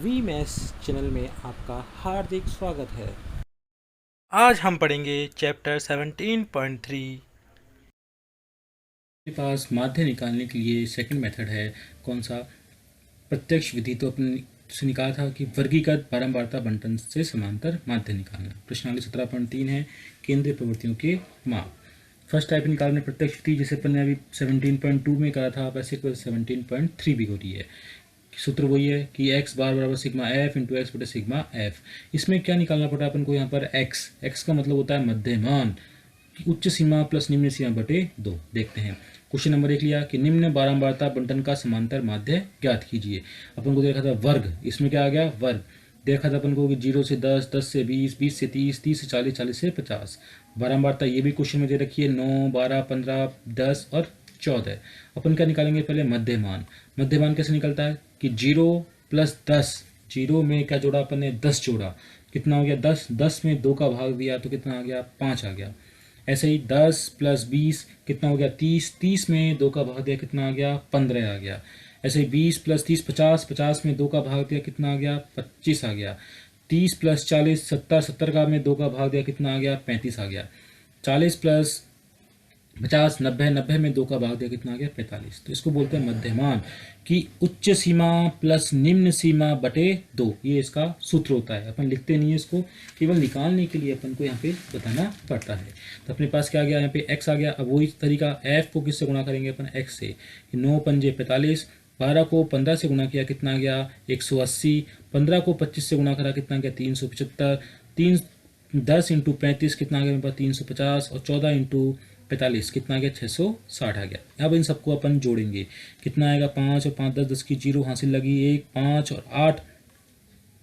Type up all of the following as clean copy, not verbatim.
We maths channel में आपका हार्दिक स्वागत है। आज हम पढ़ेंगे चैप्टर 17.3। के पास माध्य निकालने के लिए सेकंड मेथड है कौन सा, प्रत्यक्ष विधि। तो अपन से निकाला था कि वर्गीकृत बारंबारता बंटन से समांतर माध्य निकालना। प्रश्नावली 17.3 है, केंद्रीय प्रवृत्तियों के माप। फर्स्ट टाइप निकालने प्रत्यक्ष विधि, जैसे अपन ने अभी 17.2 में करा था, वैसे 17.3 भी हो रही है। सूत्र वही है कि एक्स बार बराबर सिग्मा एफ इंटू एक्स बटे सिग्मा एफ। इसमें क्या निकालना पड़ा अपन को, यहाँ पर एक्स का मतलब होता है मध्यमान, उच्च सीमा प्लस निम्न सीमा बटे 2। देखते हैं क्वेश्चन नंबर 1 लिया कि निम्न बारंबारता बंटन का समांतर माध्य ज्ञात कीजिए। अपन को देखा था वर्ग, इसमें क्या आ गया वर्ग। देखा था अपन को कि 0 से 10, 10 से 20, 20 से 30, 30 से 40, 40 से 50। बारंबारता ये भी क्वेश्चन में दे रखी है 9, 12, 15, 10 और 14। अपन क्या निकालेंगे पहले मध्यमान। मध्यमान कैसे निकलता है कि 0 प्लस 10, 0 में क्या जोड़ा अपन ने 10 जोड़ा, कितना हो गया 10, 10 में 2 का भाग दिया तो कितना आ गया 5 आ गया। ऐसे ही 10 प्लस 20 कितना हो गया 30, 30 में 2 का भाग दिया कितना आ गया 15 आ गया। ऐसे ही 20 प्लस 30 50, 50 में 2 का भाग दिया कितना आ गया 25 आ गया। 30 प्लस 40 70, 70 का में 2 का भाग दिया कितना आ गया 35 आ गया। 40 प्लस 50 90, 90 में 2 का भाग दिया कितना आ गया 45। तो इसको बोलते हैं मध्यमान कि उच्च सीमा प्लस निम्न सीमा बटे 2, ये इसका सूत्र होता है। अपन लिखते नहीं है इसको, केवल निकालने के लिए अपन को यहाँ पे बताना पड़ता है। तो अपने पास क्या आ गया यहाँ पे x आ गया। अब वही तरीका f को किससे गुणा करेंगे अपन x से, 9 पंजे 45, 12 को 15 से गुणा किया कितना आ गया 180, 15 को 25 से गुणा करा कितना गया 375, 10 इंटू 35 कितना आ गया मेरे पास 350 और 14 इंटू 45 कितना आ गया 660 आ गया। अब इन सबको अपन जोड़ेंगे, कितना आएगा 5 और 5 10, 10 की जीरो हासिल लगी 1, 5 और 8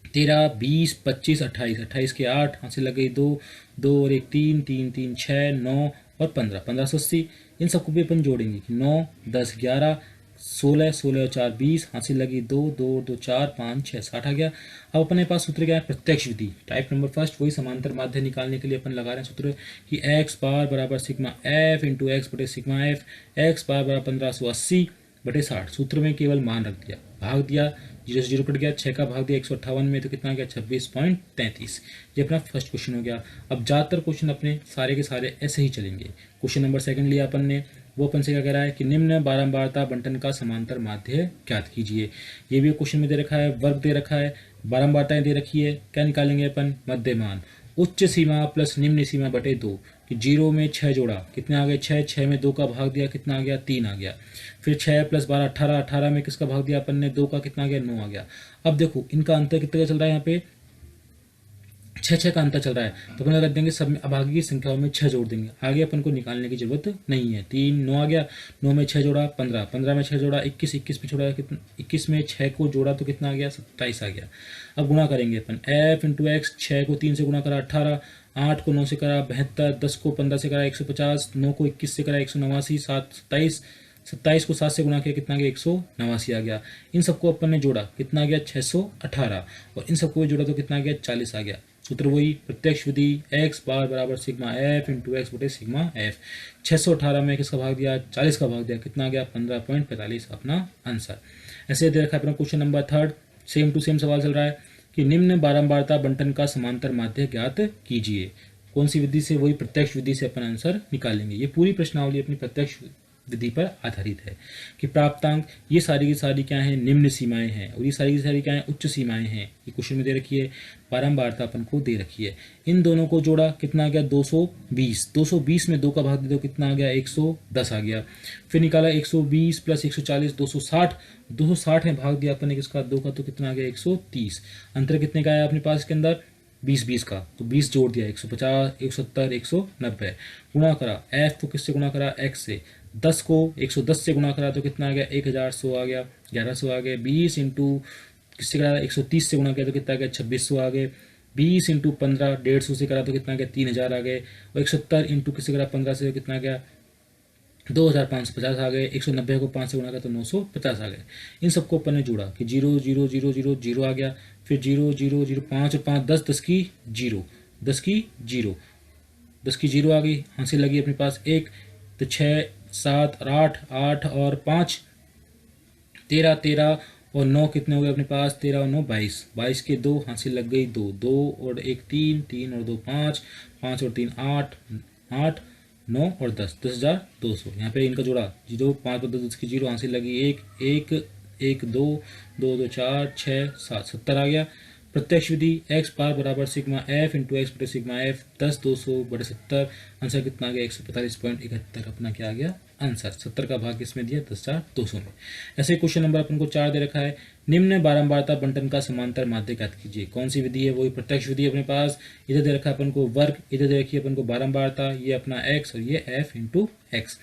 13, 20, 25, 28, 28 के 8 हासिल लग गई 2, 2 और 1 3, 3 3 6 9 और 15, 1580। इन सबको भी अपन जोड़ेंगे कि 9 10 11 16, 16 और 4 20 हासिल लगी 2, 2 2 4 5 6 60 आ गया। अब अपने पास सूत्र क्या है प्रत्यक्ष विधि, टाइप नंबर फर्स्ट। वही समांतर माध्य निकालने के लिए अपन लगा रहे हैं सूत्र कि एक्स बार बराबर सिग्मा एफ इंटू एक्स बटे सिग्मा एफ, एक्स बार बराबर 1580 बटे 60। सूत्र में केवल मान रख दिया, भाग दिया, 0 से 0 कट गया, 6 का भाग दिया 158 में तो कितना आ गया 26.33। ये अपना फर्स्ट क्वेश्चन हो गया। अब ज़्यादातर क्वेश्चन अपने सारे के सारे ऐसे ही चलेंगे। क्वेश्चन नंबर सेकंड लिया अपन ने, वो अपन से क्या कह रहा है कि निम्न बारंबारता बंटन का समांतर माध्य ज्ञात कीजिए। ये भी क्वेश्चन में दे रखा है, वर्ग दे रखा है, बारंबारताएं दे रखी है। क्या निकालेंगे अपन मध्यमान, उच्च सीमा प्लस निम्न सीमा बटे 2 कि 0 में 6 जोड़ा कितने आ गए 6, 6 में 2 का भाग दिया कितना आ गया 3 आ गया। फिर 6 प्लस 12 18, 18 में किसका भाग दिया अपन ने 2 का कितना आ गया 9 आ गया। अब देखो इनका अंतर कितना का चल रहा है यहाँ पे 6 6 का अंतर चल रहा है, तो अपन कर देंगे सब में अब आगे की संख्याओं में 6 जोड़ देंगे, आगे अपन को निकालने की जरूरत नहीं है। 3 9 आ गया, 9 में 6 जोड़ा 15, 15 में 6 जोड़ा 21, 21 में छोड़ा कितना 21 में 6 को जोड़ा तो कितना आ गया 27 आ गया। अब गुणा करेंगे अपन f इंटू एक्स, 6 को 3 से गुणा करा 18, 8 को 9 से करा 72, 10 को 15 से करा 150, 9 को 21 से करा 189, 7 27, 27 को 7 से गुणा किया कितना गया 189 आ गया। इन सबको अपन ने जोड़ा कितना गया 618 और इन सबको जोड़ा तो कितना गया 40 आ गया। सूत्र वही प्रत्यक्ष विधि एक्स बार बराबर सिग्मा एफ इंटू एक्स बटे सिग्मा एफ। 618 में किसका भाग दिया 40 का भाग दिया कितना गया 15.45 अपना आंसर। ऐसे दे रखा है अपना question number third, same to same सवाल चल रहा है कि निम्न बारंबारता बंटन का समांतर माध्य ज्ञात कीजिए। कौन सी विधि से, वही प्रत्यक्ष विधि से अपन आंसर निकालेंगे। ये पूरी प्रश्नावली अपनी प्रत्यक्ष विधि पर आधारित है कि प्राप्तांक ये सारी की सारी क्या है निम्न सीमाएं हैं और ये सारी की सारी क्या है उच्च सीमाएं हैं। ये क्वेश्चन में दे रखी है, बारंबारता अपन को दे रखी है। इन दोनों को जोड़ा कितना आ गया 220, 220 में 2 का भाग दे दो कितना आ गया 110 आ गया। फिर निकाला 120 प्लस 140 260, 260 में भाग दिया अपन ने किसका 2 का तो कितना आ गया 130। अंतर कितने का आया अपने पास के अंदर 20 20 का, तो 20 जोड़ दिया 150 170 190। गुणा करा एफ को किससे गुणा करा एक्स से, 10 को 110 से गुणा करा तो कितना आ गया 1100 आ गया, 1100 आ गया। 20 इंटू किससे करा 130 से गुणा किया तो कितना आ गया 2600 आ गए। 20 इंटू 15 150 से करा तो कितना आ गया 3000 आ गए। और 170 इंटू किससे करा 15 से कितना आ गया 2550 आ गए। 190 को 5 से गुणा किया तो 950 आ गए। इन सबको अपन ने जोड़ा कि 0 0 0 0 0 आ गया, फिर 0 0 0 5 और 5 10, 10 की 0, 10 की 0, 10 की 0 आ गई, हासिल लगी अपने पास 1। तो 6 7 और 8, 8 और 5 13, 13 और 9 कितने हो गए अपने पास, 13 और 9 22, 22 के 2 हासिल लग गई 2, 2 और 1 3, 3 और 2 5, 5 और 3 8, 8 9 और 10, 10,200। यहाँ पे इनका जोड़ा 0, 5 और 10 की 0 हासिल लगी 1, 1 1 2, 2 2 4 6 7, 70 आ गया। प्रत्यक्ष विधि एक्स बार बराबर सिग्मा एफ इंटू एक्स बटे सिग्मा एफ 10,200 बटे 70, आंसर कितना आ गया 145.71 अपना क्या आ गया आंसर। 70 का भाग किसमें दिया 10,200 में। ऐसे क्वेश्चन नंबर अपन को 4 दे रखा है, निम्न बारंबारता बंटन का समांतर माध्य ज्ञात कीजिए। कौन सी विधि है, वही प्रत्यक्ष विधि अपने पास। इधर दे रखा है अपन को वर्ग, इधर दे रखी है अपन को बारंबारता, ये अपना एक्स और ये एफ इंटू एक्स।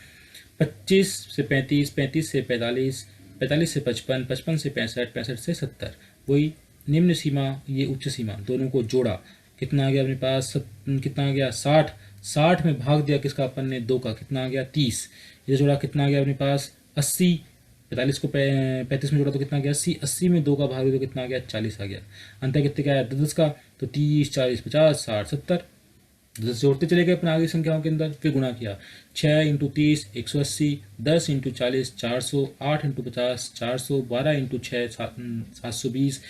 25 से 35, 35 से 45, 45 से 55, 55 से 65, 65 से 70, वही निम्न सीमा ये उच्च सीमा, दोनों को जोड़ा कितना आ गया अपने पास, कितना आ गया 60, 60 में भाग दिया किसका अपन ने 2 का, कितना आ गया 30, ये जोड़ा कितना आ गया अपने पास 80, 45 को 35 में जोड़ा तो कितना आ गया 80, 80 में 2 का भाग दिया तो कितना आ गया 40 आ गया। अंतर कितने का आया 10 का, तो 30 40 50 60 70, 10 जोड़ते चले गए अपने आगे संख्याओं के अंदर, फिर गुणा किया 6 into 30 180, 10 into 40 400, 8 into 50 400, 12 into 6 720,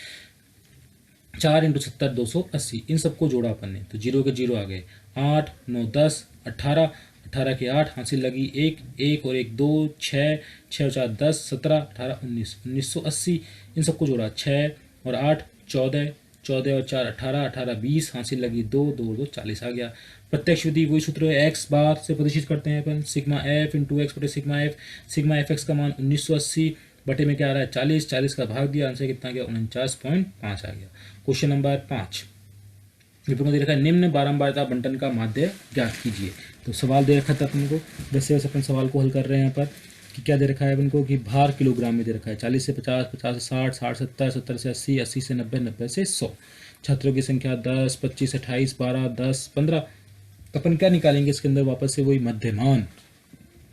4 into 70 280। इन सबको जोड़ा अपन ने तो 0 के 0 आ गए, 8 9 10 18, 18 के 8 हासिल लगी 1, 1 और 1 2, 6 6 और 4 10, 17 18 19, 1980। इन सबको जोड़ा 6 और 8 14, 14 और 4 18, 18 20 हासिल लगी 2, 2 2 40 आ गया। प्रत्यक्ष विधि वही सूत्र है, एक्स बार से प्रतिष्ठित करते हैं अपन, सिग्मा एफ इंटू एक्स बटे sigma F. Sigma F x का मान 1980 बटे में क्या आ रहा है 40, 40 का भाग दिया, आंसर कितना गया 49.5 आ गया। क्वेश्चन नंबर 5 दे रखा है, निम्न बारंबारता बंटन का माध्य ज्ञात कीजिए। तो सवाल दे रखा था अपन को, जैसे वैसे अपन सवाल को हल कर रहे हैं यहाँ पर कि क्या दे रखा है अपन को कि भार किलोग्राम में दे रखा है, 40 से 50, 50 से 60, 60 70, 70 से 80, 80 से 90, 90 से 100। छात्रों की संख्या 10, 25, 28, 12, 10, 15। अपन क्या निकालेंगे इसके अंदर वापस से वही मध्यमान,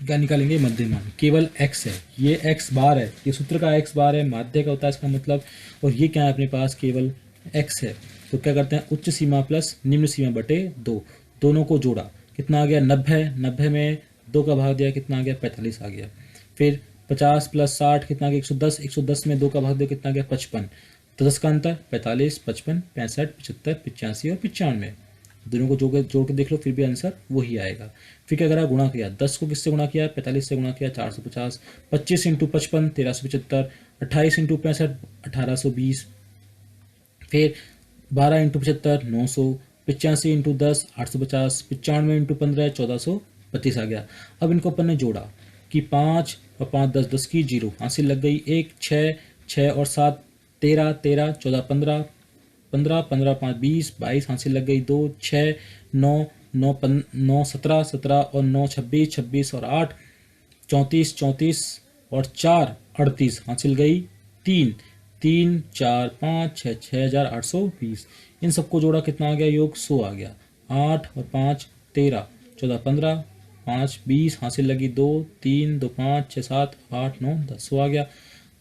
क्या निकालेंगे मध्यमान, केवल x है, ये x बार है, ये सूत्र का x बार है, माध्य का होता है इसका मतलब, और ये क्या है अपने पास केवल x है। तो क्या करते हैं उच्च सीमा प्लस निम्न सीमा बटे 2, दोनों को जोड़ा कितना आ गया 90, 90 में 2 का भाग दिया कितना आ गया 45 आ गया। फिर 50 प्लस 60 कितना आ गया 110, 110 में 2 का भाग दिया कितना आ गया 55, तो 10 का अंतर 45 55 65 75 85 और 95, दोनों को जोड़ के देख लो फिर भी आंसर वही आएगा। फिर क्या करा गुणा किया, 10 को किससे गुणा किया 45 से गुणा किया 450, 25 इंटू 55 1375, 28 इंटू 65 1820, फिर 12 इंटू 75 900, 85 इंटू 10 850, 95 इंटू 15 1425 आ गया। अब इनको अपन ने जोड़ा कि 5 और 5 10, 10 की 0 हासिल लग गई 1, 6 6 और 7 13, 13 14 15, 15 15 5 20, 22 हासिल लग गई 2, 6 9 9 9 17 17 और 9 26 26 और 8 34 34 और 4 38 हासिल गई 3, 3 4 5 6 6,820। इन सबको जोड़ा कितना आ गया योग 100 आ गया। 8 और 5 13, 14 15, 5 20 हासिल लगी 2, 3 2 5 6 7 8 9 10, 100 आ गया।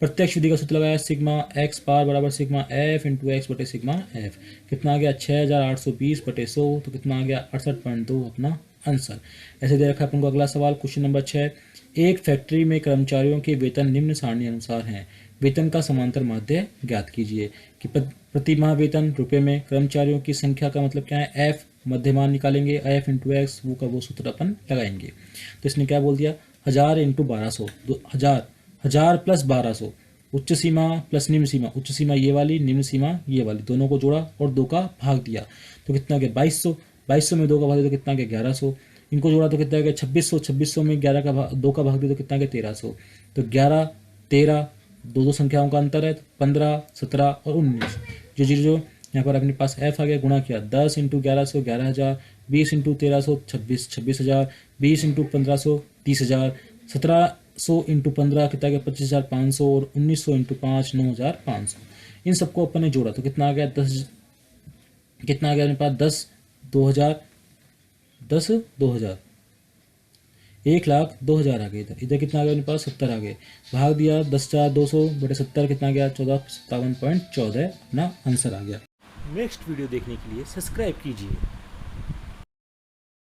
प्रत्यक्ष विधि का सूत्र लगाया, सिग्मा एक्स बार बराबर सिग्मा एफ इंटू एक्स बटे सिग्मा एफ, कितना आ गया 6,820 बटे 100, तो कितना आ गया 68.2 अपना आंसर। ऐसे दे रखा है अपन को अगला सवाल क्वेश्चन नंबर 6, एक फैक्ट्री में कर्मचारियों के वेतन निम्न सारणी अनुसार हैं, वेतन का समांतर माध्य ज्ञात कीजिए। कि प्रति माह वेतन रुपये में, कर्मचारियों की संख्या का मतलब क्या है एफ, मध्यमान निकालेंगे एफ इंटू एक्स, वो का वो सूत्र अपन लगाएंगे। तो इसने क्या बोल दिया 1000 इंटू 1200, 1000 प्लस 1200, उच्च सीमा प्लस निम्न सीमा, उच्च सीमा ये वाली निम्न सीमा ये वाली, दोनों को जोड़ा और 2 का भाग दिया तो कितना गया 2200, 2200 में 2 का भाग दिया तो कितना गया 1100, इनको जोड़ा तो कितना गया 2600, 2600 में 2 का भाग दिया तो कितना गया 1300, तो 11 13 दो संख्याओं का अंतर है, तो 15 17 और 19, जो यहाँ पर अपने पास एफ आ गया, गुणा किया 10 इंटू 1100 11,000, 20 इंटू 1300 26,000, 20 इंटू 1500 30,000, 1700 इंटू 15 कितना गया 25,500 और 1900 इंटू 5 9,500। इन सबको अपन ने जोड़ा तो कितना आ गया 10, कितना आ गया अपने पास 10 2000 1,02,000 आ गए, इधर कितना आ गया अपने पास 70 आ गए, भाग दिया 10,200 बटे 70 कितना गया 1457.14 अपना आंसर आ गया। नेक्स्ट वीडियो देखने के लिए सब्सक्राइब कीजिए।